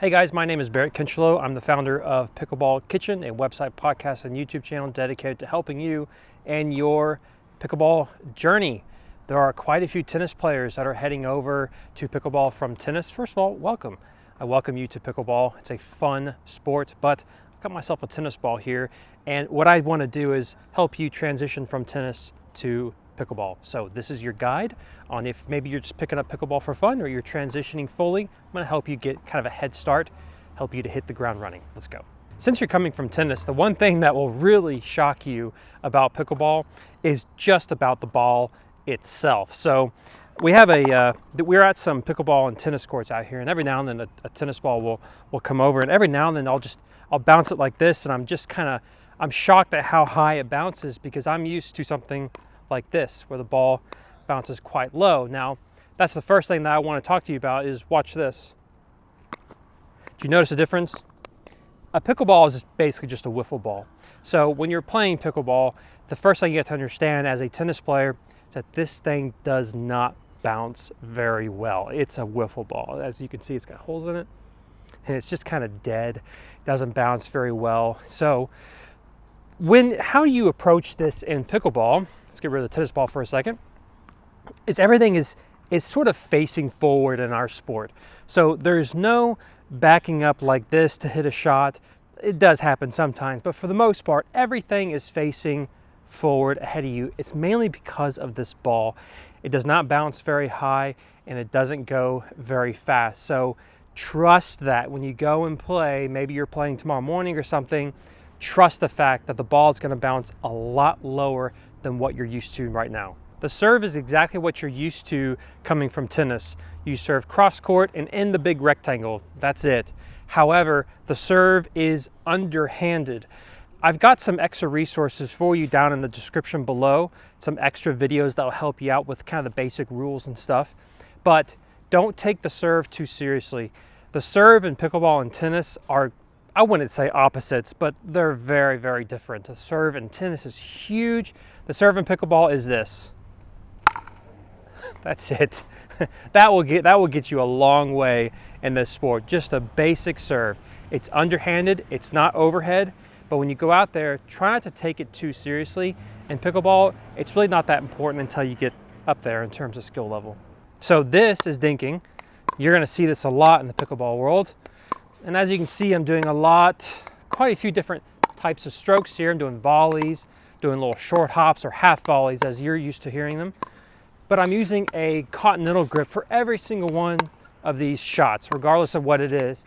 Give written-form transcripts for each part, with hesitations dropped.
Hey guys, my name is Barrett Kinchlow. I'm the founder of Pickleball Kitchen, a website, podcast, and YouTube channel dedicated to helping you and your pickleball journey. There are quite a few tennis players that are heading over to pickleball from tennis. First of all, welcome. I welcome you to pickleball. It's a fun sport, but I've got myself a tennis ball here, and what I want to do is help you transition from tennis to pickleball. So this is your guide on if maybe you're just picking up pickleball for fun or you're transitioning fully. I'm going to help you get kind of a head start, help you to hit the ground running. Let's go. Since you're coming from tennis, the one thing that will really shock you about pickleball is just about the ball itself. So we have we're at some pickleball and tennis courts out here, and every now and then a tennis ball will come over, and every now and then I'll bounce it like this, and I'm shocked at how high it bounces because I'm used to something like this where the ball bounces quite low. Now that's the first thing that I want to talk to you about is watch this. Do you notice a difference? A pickleball is basically just a wiffle ball. So when you're playing pickleball, the first thing you have to understand as a tennis player is that this thing does not bounce very well. It's a wiffle ball. As you can see, it's got holes in it and it's just kind of dead. It doesn't bounce very well. So how you approach this in pickleball, let's get rid of the tennis ball for a second, everything is sort of facing forward in our sport. So there's no backing up like this to hit a shot. It does happen sometimes, but for the most part, everything is facing forward ahead of you. It's mainly because of this ball. It does not bounce very high and it doesn't go very fast. So trust that when you go and play, maybe you're playing tomorrow morning or something, trust the fact that the ball is going to bounce a lot lower than what you're used to right now. The serve is exactly what you're used to coming from tennis. You serve cross court and in the big rectangle. That's it. However, the serve is underhanded. I've got some extra resources for you down in the description below, some extra videos that will help you out with kind of the basic rules and stuff. But don't take the serve too seriously. The serve in pickleball and tennis are, I wouldn't say opposites, but they're very, very different. The serve in tennis is huge. The serve in pickleball is this. That's it. That will get you a long way in this sport. Just a basic serve. It's underhanded, it's not overhead, but when you go out there, try not to take it too seriously. In pickleball, it's really not that important until you get up there in terms of skill level. So this is dinking. You're gonna see this a lot in the pickleball world. And as you can see, I'm doing quite a few different types of strokes here. I'm doing volleys, doing little short hops or half volleys as you're used to hearing them. But I'm using a continental grip for every single one of these shots, regardless of what it is.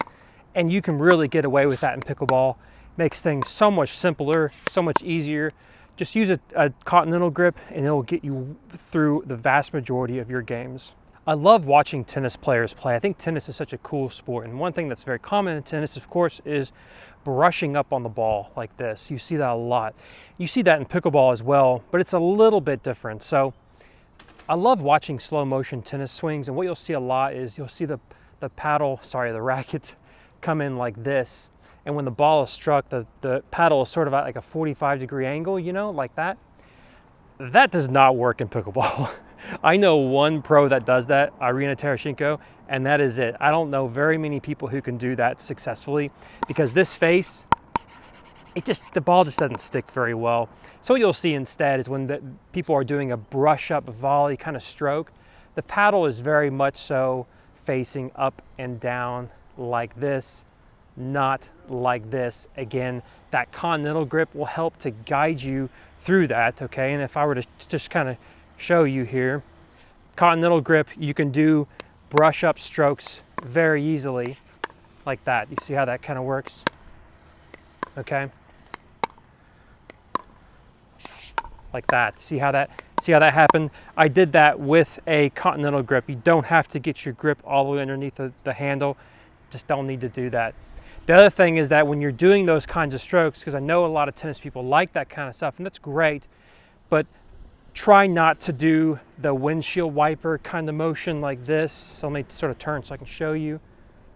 And you can really get away with that in pickleball. Makes things so much simpler, so much easier. Just use a continental grip and it'll get you through the vast majority of your games. I love watching tennis players play. I think tennis is such a cool sport. And one thing that's very common in tennis, of course, is brushing up on the ball like this. You see that a lot. You see that in pickleball as well, but it's a little bit different. So I love watching slow motion tennis swings, and what you'll see a lot is you'll see the racket come in like this. And when the ball is struck, the paddle is sort of at like a 45-degree angle, you know, like that. That does not work in pickleball. I know one pro that does that, Irina Tereshchenko, and that is it. I don't know very many people who can do that successfully because this face, the ball just doesn't stick very well. So what you'll see instead is when people are doing a brush up volley kind of stroke, the paddle is very much so facing up and down like this, not like this. Again, that continental grip will help to guide you through that, okay? And if I were to just kind of show you here, continental grip, you can do brush up strokes very easily like that. You see how that kind of works? Okay? Like that. See how that happened? I did that with a continental grip. You don't have to get your grip all the way underneath the handle. Just don't need to do that. The other thing is that when you're doing those kinds of strokes, because I know a lot of tennis people like that kind of stuff, and that's great, but try not to do the windshield wiper kind of motion like this. So let me sort of turn so I can show you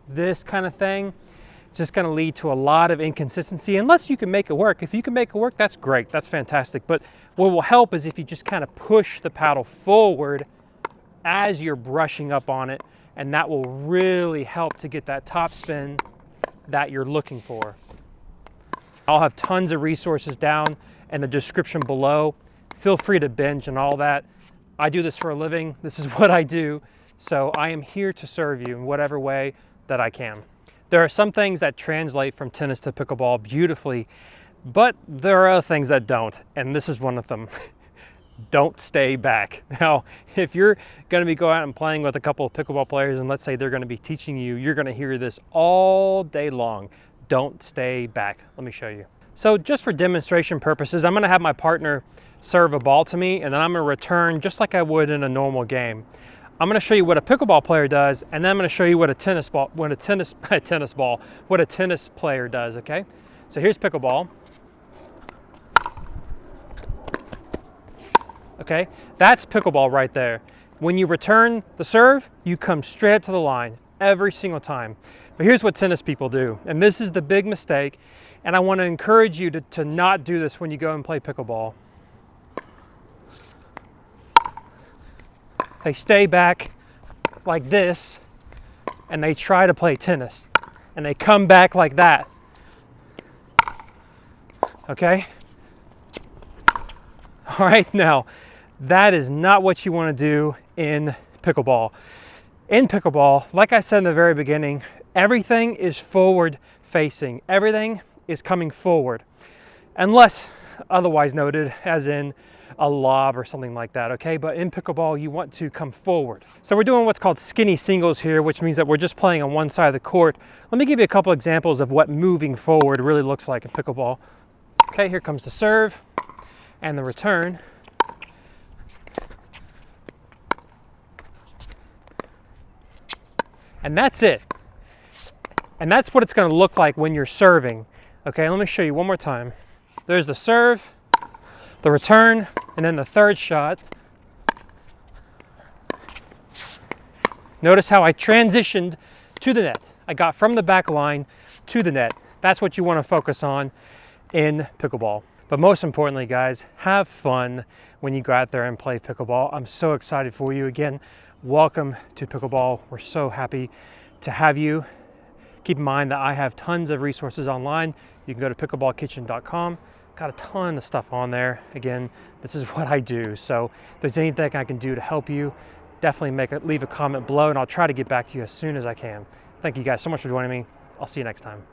this kind of thing. It's just going to lead to a lot of inconsistency unless you can make it work. If you can make it work, that's great. That's fantastic. But what will help is if you just kind of push the paddle forward as you're brushing up on it and that will really help to get that top spin that you're looking for. I'll have tons of resources down in the description below. Feel free to binge and all that. I do this for a living. This is what I do. So I am here to serve you in whatever way that I can. There are some things that translate from tennis to pickleball beautifully, but there are other things that don't, and this is one of them. Don't stay back. Now, if you're going to be going out and playing with a couple of pickleball players, and let's say they're going to be teaching you, you're going to hear this all day long. Don't stay back. Let me show you. So just for demonstration purposes, I'm going to have my partner serve a ball to me, and then I'm going to return just like I would in a normal game. I'm going to show you what a pickleball player does, and then I'm going to show you what a tennis player does. Okay, so here's pickleball. Okay, that's pickleball right there. When you return the serve, you come straight up to the line every single time. But here's what tennis people do, and this is the big mistake, and I want to encourage you to not do this when you go and play pickleball. They stay back like this, and they try to play tennis, and they come back like that. Okay? All right, now, that is not what you want to do in pickleball. In pickleball, like I said in the very beginning, everything is forward facing. Everything is coming forward, unless otherwise noted, as in a lob or something like that, okay? But in pickleball, you want to come forward. So we're doing what's called skinny singles here, which means that we're just playing on one side of the court. Let me give you a couple examples of what moving forward really looks like in pickleball. Okay, here comes the serve and the return. And that's it. And that's what it's going to look like when you're serving. Okay, let me show you one more time. There's the serve, the return, and then the third shot. Notice how I transitioned to the net. I got from the back line to the net. That's what you want to focus on in pickleball. But most importantly, guys, have fun when you go out there and play pickleball. I'm so excited for you. Again, welcome to pickleball. We're so happy to have you. Keep in mind that I have tons of resources online. You can go to pickleballkitchen.com. Got a ton of stuff on there. Again, this is what I do. So if there's anything I can do to help you, definitely leave a comment below, and I'll try to get back to you as soon as I can. Thank you guys so much for joining me. I'll see you next time.